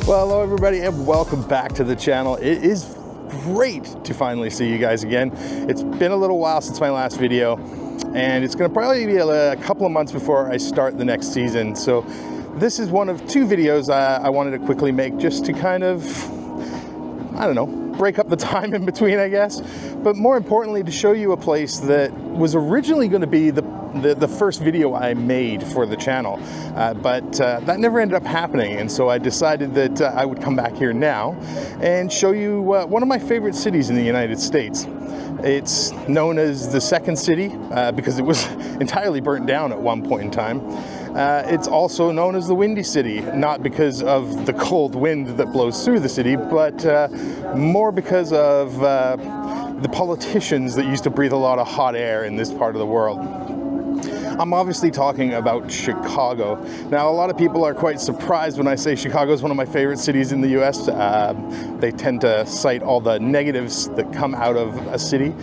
Well, hello everybody and welcome back to the channel. It is great to finally see you guys again. It's been a little while since my last video, and it's going to probably be a couple of months before I start the next season. So this is one of two videos I wanted to quickly make just to kind of, I don't know, break up the time in between, I guess. But more importantly, to show you a place that was originally going to be the first video I made for the channel, but that never ended up happening, and so I decided that I would come back here now and show you one of my favorite cities in the United States. It's known as the Second City because it was entirely burnt down at one point in time. It's also known as the Windy City, not because of the cold wind that blows through the city, but more because of the politicians that used to breathe a lot of hot air in this part of the world. I'm obviously talking about Chicago. Now, a lot of people are quite surprised when I say Chicago is one of my favorite cities in the US. They tend to cite all the negatives that come out of a city,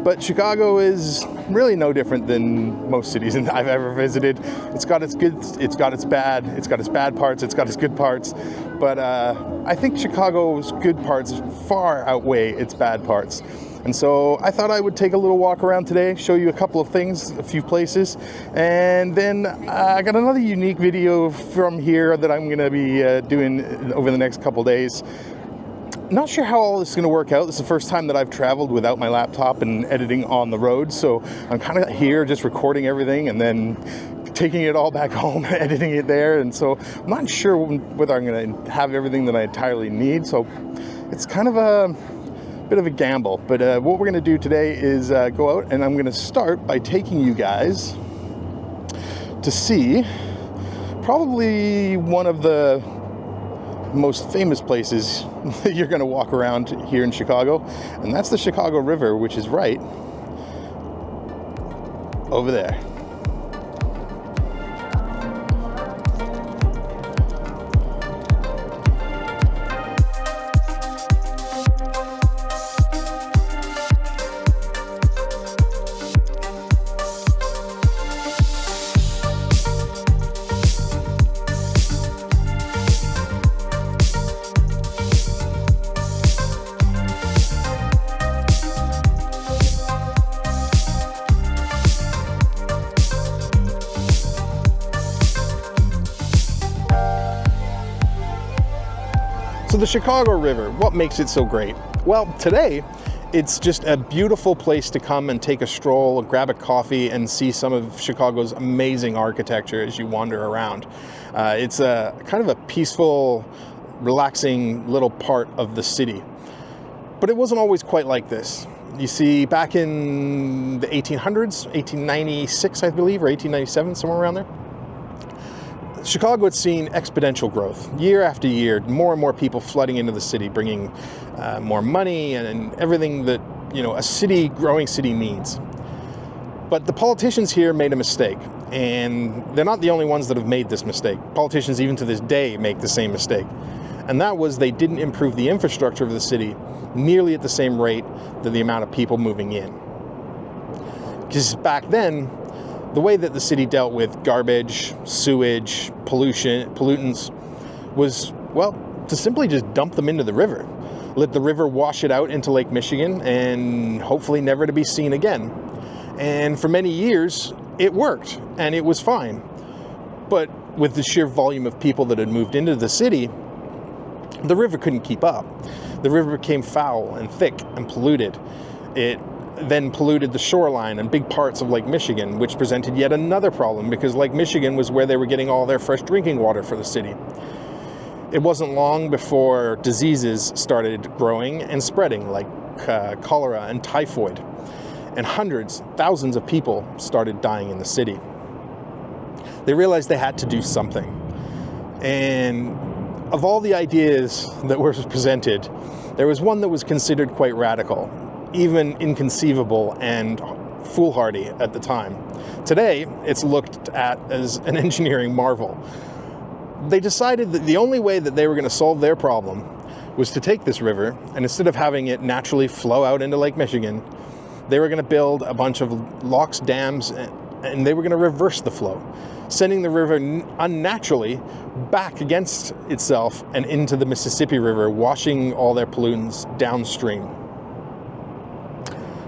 but Chicago is really no different than most cities I've ever visited. It's got its good, it's got its bad, it's got its bad parts, it's got its good parts, but I think Chicago's good parts far outweigh its bad parts. And so I thought I would take a little walk around today, show you a couple of things, a few places, and then I got another unique video from here that I'm going to be doing over the next couple days. Not sure how all this is going to work out. This is the first time that I've traveled without my laptop and editing on the road, so I'm kind of here just recording everything and then taking it all back home and editing it there, and so I'm not sure whether I'm going to have everything that I entirely need, so it's kind of a bit of a gamble. But what we're going to do today is go out, and I'm going to start by taking you guys to see probably one of the most famous places that you're going to walk around here in Chicago, and that's the Chicago River, which is right over there. So the Chicago River, what makes it so great? Well, today, it's just a beautiful place to come and take a stroll, grab a coffee, and see some of Chicago's amazing architecture as you wander around. It's a kind of a peaceful, relaxing little part of the city. But it wasn't always quite like this. You see, back in the 1800s, 1896, I believe, or 1897, somewhere around there, Chicago had seen exponential growth. Year after year, more and more people flooding into the city, bringing more money and everything that, you know, a growing city needs. But the politicians here made a mistake, and they're not the only ones that have made this mistake. Politicians even to this day make the same mistake. And that was they didn't improve the infrastructure of the city nearly at the same rate that the amount of people moving in. Because back then, the way that the city dealt with garbage, sewage, pollutants was, well, to simply just dump them into the river. Let the river wash it out into Lake Michigan and hopefully never to be seen again. And for many years, it worked and it was fine. But with the sheer volume of people that had moved into the city, the river couldn't keep up. The river became foul and thick and polluted. It then polluted the shoreline and big parts of Lake Michigan, which presented yet another problem because Lake Michigan was where they were getting all their fresh drinking water for the city. It wasn't long before diseases started growing and spreading, like cholera and typhoid, and thousands of people started dying in the city. They realized they had to do something. And of all the ideas that were presented, there was one that was considered quite radical, even inconceivable and foolhardy at the time. Today, it's looked at as an engineering marvel. They decided that the only way that they were going to solve their problem was to take this river, and instead of having it naturally flow out into Lake Michigan, they were going to build a bunch of locks, dams, and they were going to reverse the flow, sending the river unnaturally back against itself and into the Mississippi River, washing all their pollutants downstream.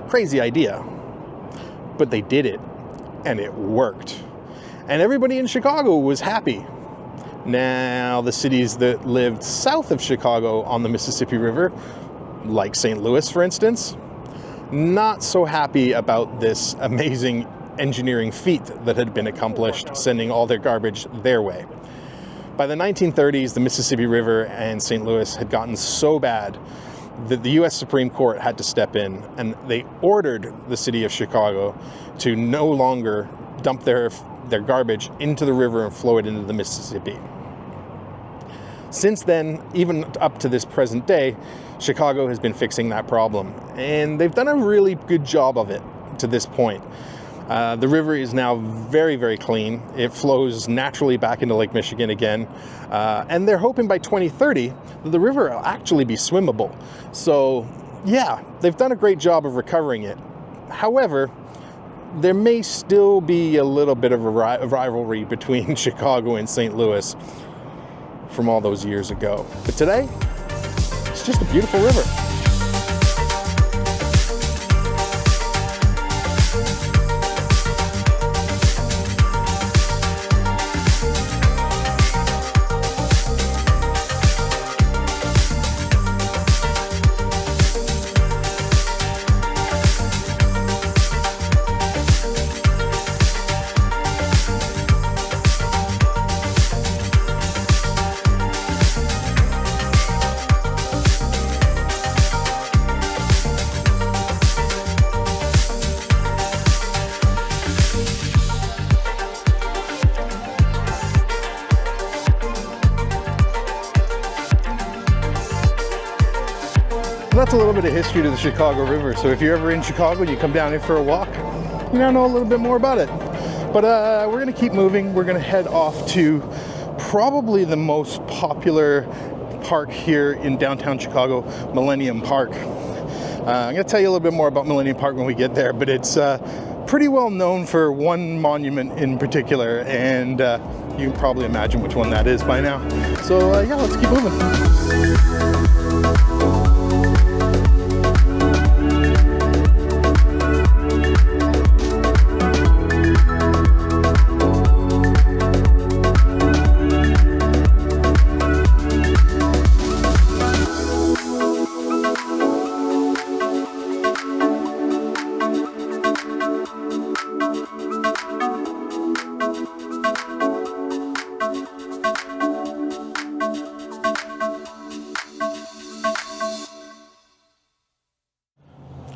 Crazy idea, but they did it, and it worked. And everybody in Chicago was happy. Now, the cities that lived south of Chicago on the Mississippi River, like St. Louis, for instance, not so happy about this amazing engineering feat that had been accomplished, sending all their garbage their way. By the 1930s, the Mississippi River and St. Louis had gotten so bad that the U.S. Supreme Court had to step in, and they ordered the city of Chicago to no longer dump their garbage into the river and flow it into the Mississippi. Since then, even up to this present day, Chicago has been fixing that problem, and they've done a really good job of it to this point. The river is now very, very clean. It flows naturally back into Lake Michigan again. And they're hoping by 2030 that the river will actually be swimmable. So yeah, they've done a great job of recovering it. However, there may still be a little bit of a rivalry between Chicago and St. Louis from all those years ago. But today, it's just a beautiful river. That's a little bit of history to the Chicago River. So if you're ever in Chicago and you come down here for a walk, you now know a little bit more about it. But we're going to keep moving. We're going to head off to probably the most popular park here in downtown Chicago, Millennium Park. I'm going to tell you a little bit more about Millennium Park when we get there, but it's pretty well known for one monument in particular, and you can probably imagine which one that is by now. So yeah, let's keep moving.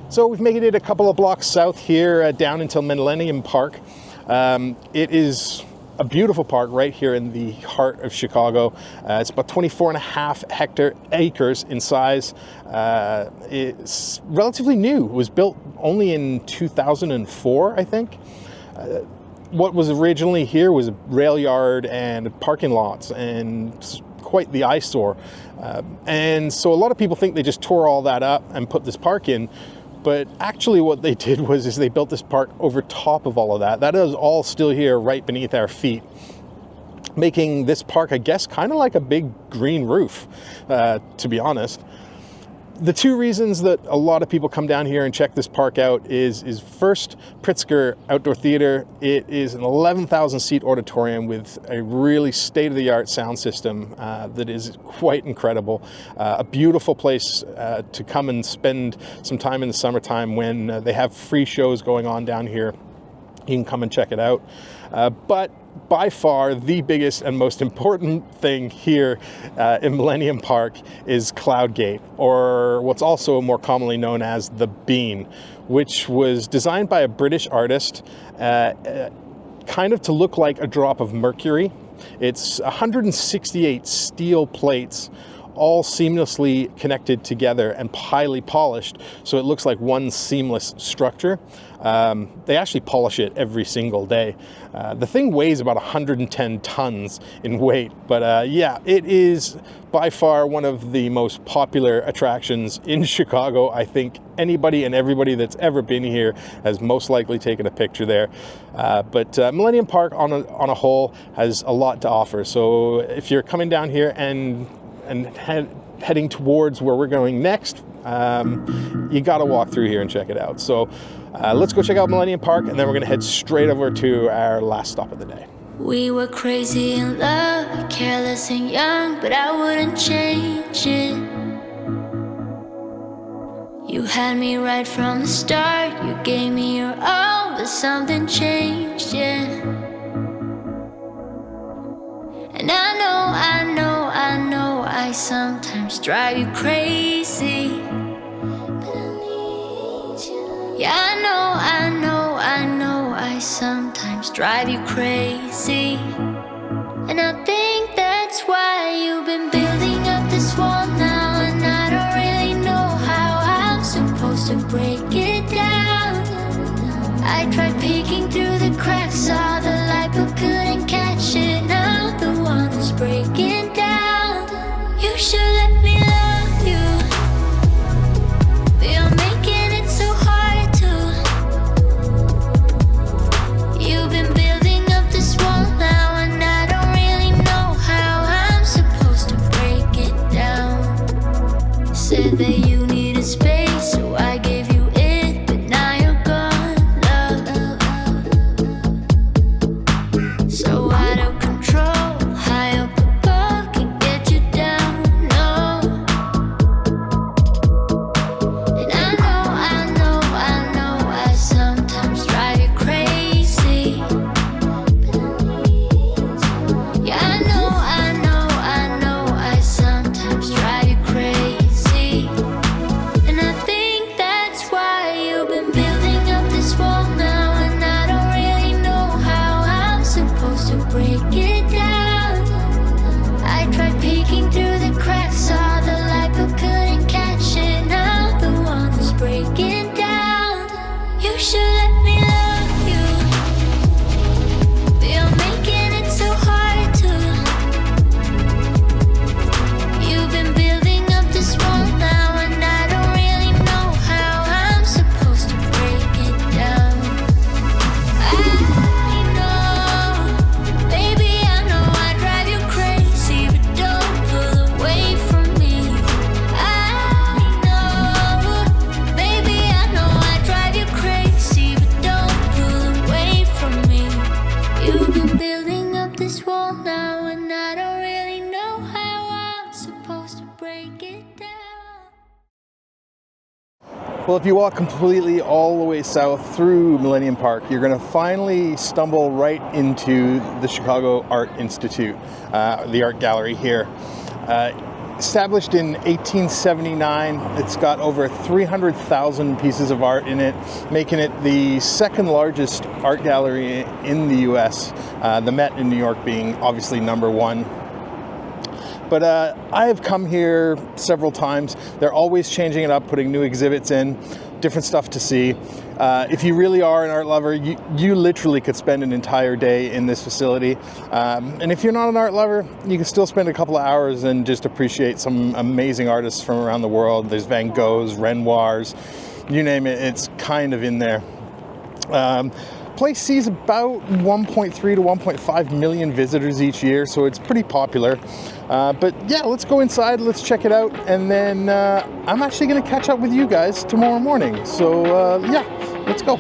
So we've made it a couple of blocks south here, down until Millennium Park. It is a beautiful park right here in the heart of Chicago. It's about 24.5 acres in size. It's relatively new. It was built only in 2004, I think. What was originally here was a rail yard and parking lots, and quite the eyesore. And so a lot of people think they just tore all that up and put this park in. But actually what they did was they built this park over top of all of that. That is all still here right beneath our feet, making this park, I guess, kind of like a big green roof, to be honest. The two reasons that a lot of people come down here and check this park out is first, Pritzker Outdoor Theater. It is an 11,000 seat auditorium with a really state-of-the-art sound system that is quite incredible. A beautiful place to come and spend some time in the summertime when they have free shows going on down here. You can come and check it out. But by far the biggest and most important thing here in Millennium Park is Cloud Gate, or what's also more commonly known as the Bean, which was designed by a British artist kind of to look like a drop of mercury. It's 168 steel plates, all seamlessly connected together and highly polished, so it looks like one seamless structure. They actually polish it every single day. The thing weighs about 110 tons in weight, but yeah, it is by far one of the most popular attractions in Chicago. I think anybody and everybody that's ever been here has most likely taken a picture there. But Millennium Park on a whole has a lot to offer. So if you're coming down here and heading towards where we're going next, you got to walk through here and check it out. So let's go check out Millennium Park, and then we're going to head straight over to our last stop of the day. We were crazy in love, careless and young, but I wouldn't change it. You had me right from the start, you gave me your all, but something changed, yeah. And I sometimes drive you crazy, but I need you. Yeah, I know, I sometimes drive you crazy. And I think that's why you've been building up this wall now, and I don't really know how I'm supposed to break it down. I tried peeking through the cracks, saw the light but couldn't catch it. Now the one is breaking down. You should let me love you, but you're making it so hard to. You've been building up this wall now, and I don't really know how I'm supposed to break it down. Said that you needed space, so I gave you it, but now you're gone, love. So out of control, high up above, can get you down, no. And I know, I sometimes drive you crazy. Yeah, I know, I sometimes drive you crazy. And I think that's why you've been building up this wall now, and I don't really know how I'm supposed to break it down. I tried peeking through the cracks, saw the light but couldn't catch it. Now the one is breaking down. You should let me love you, but you're making it so hard to. You've been building up this wall now, and I don't really know how I'm supposed to break it down. I know, baby, I know I drive you crazy, but don't pull away from me. I know, baby, I know I drive you crazy, but don't pull away from me. You've been building up this wall now, and I don't really know how I'm supposed to break it down. Well, if you walk completely all the way south through Millennium Park, you're going to finally stumble right into the Chicago Art Institute, the art gallery here. Established in 1879, it's got over 300,000 pieces of art in it, making it the second largest art gallery in the US, the Met in New York being obviously number one. But I have come here several times. They're always changing it up, putting new exhibits in, different stuff to see. If you really are an art lover, you literally could spend an entire day in this facility. And if you're not an art lover, you can still spend a couple of hours and just appreciate some amazing artists from around the world. There's Van Goghs, Renoirs, you name it, it's kind of in there. Place sees about 1.3 to 1.5 million visitors each year, so it's pretty popular. But yeah, let's go inside, let's check it out, and then I'm actually going to catch up with you guys tomorrow morning. So yeah, let's go.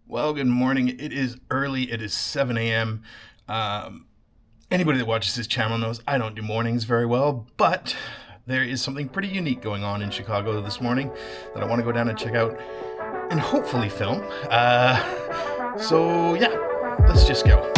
Well, good morning. It is early. It is 7 a.m. Anybody that watches this channel knows I don't do mornings very well, but there is something pretty unique going on in Chicago this morning that I want to go down and check out and hopefully film. So yeah, let's just go.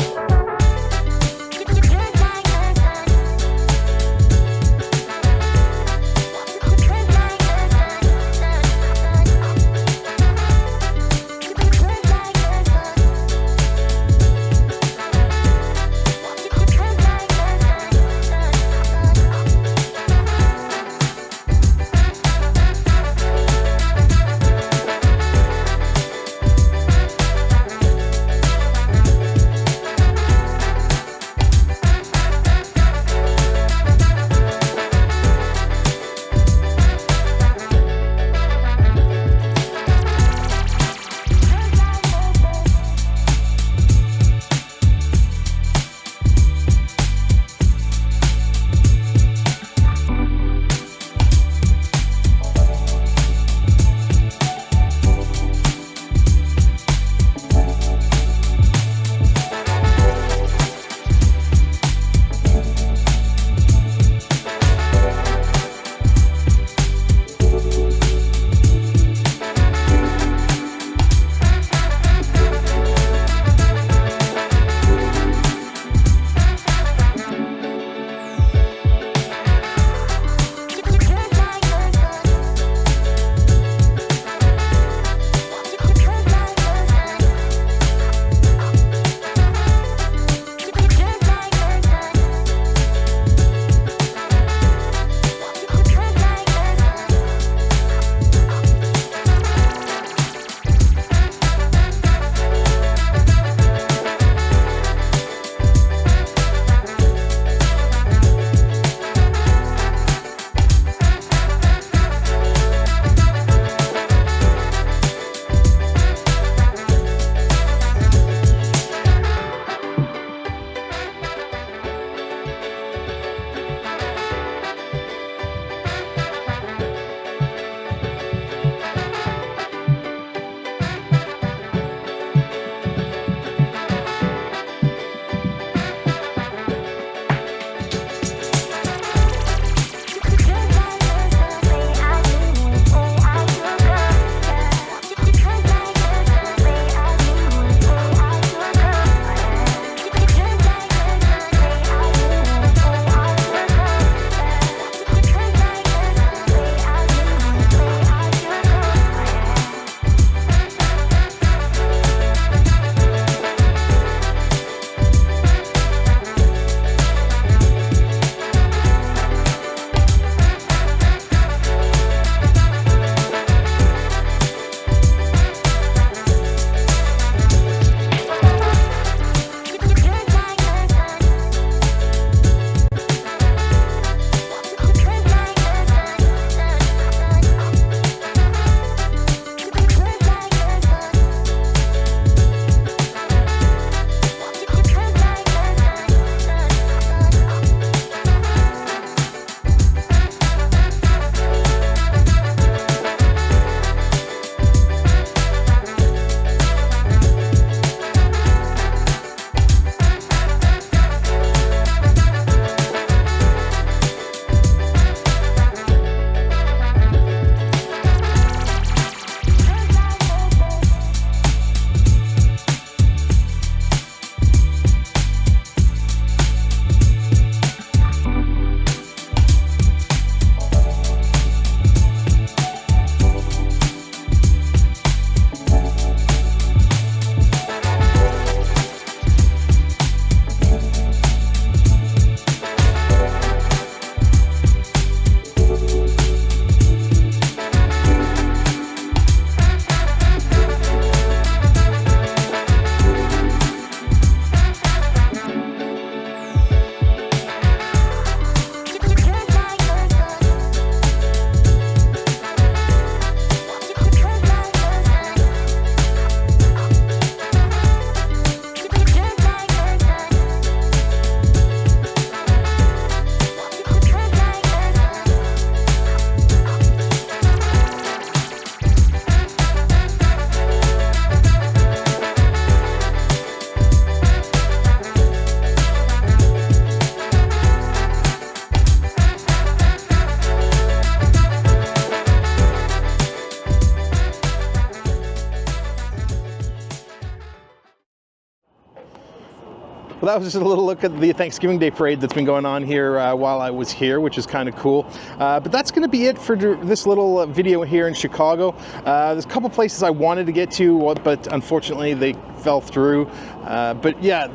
Well, that was just a little look at the Thanksgiving Day parade that's been going on here while I was here, which is kind of cool. But that's going to be it for this little video here in Chicago. There's a couple places I wanted to get to, but unfortunately they fell through. But yeah,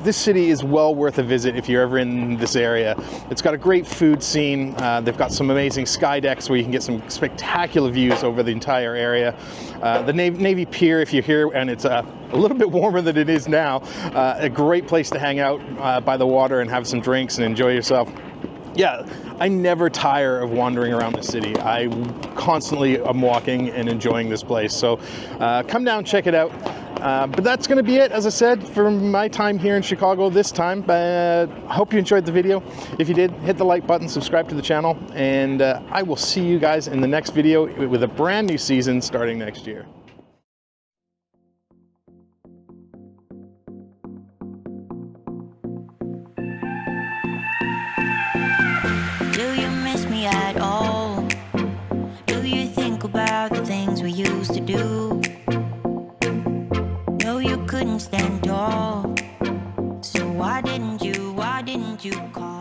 this city is well worth a visit if you're ever in this area. It's got a great food scene. They've got some amazing sky decks where you can get some spectacular views over the entire area. The Navy Pier, if you're here and it's a little bit warmer than it is now, a great place to hang out by the water and have some drinks and enjoy yourself. Yeah, I never tire of wandering around the city. I constantly am walking and enjoying this place. So come down, check it out. But that's going to be it, as I said, for my time here in Chicago this time. I hope you enjoyed the video. If you did, hit the like button, subscribe to the channel, and I will see you guys in the next video with a brand new season starting next year. Do you miss me at all? Do you think about the things we used to do? No, you couldn't stand tall. So why didn't you call?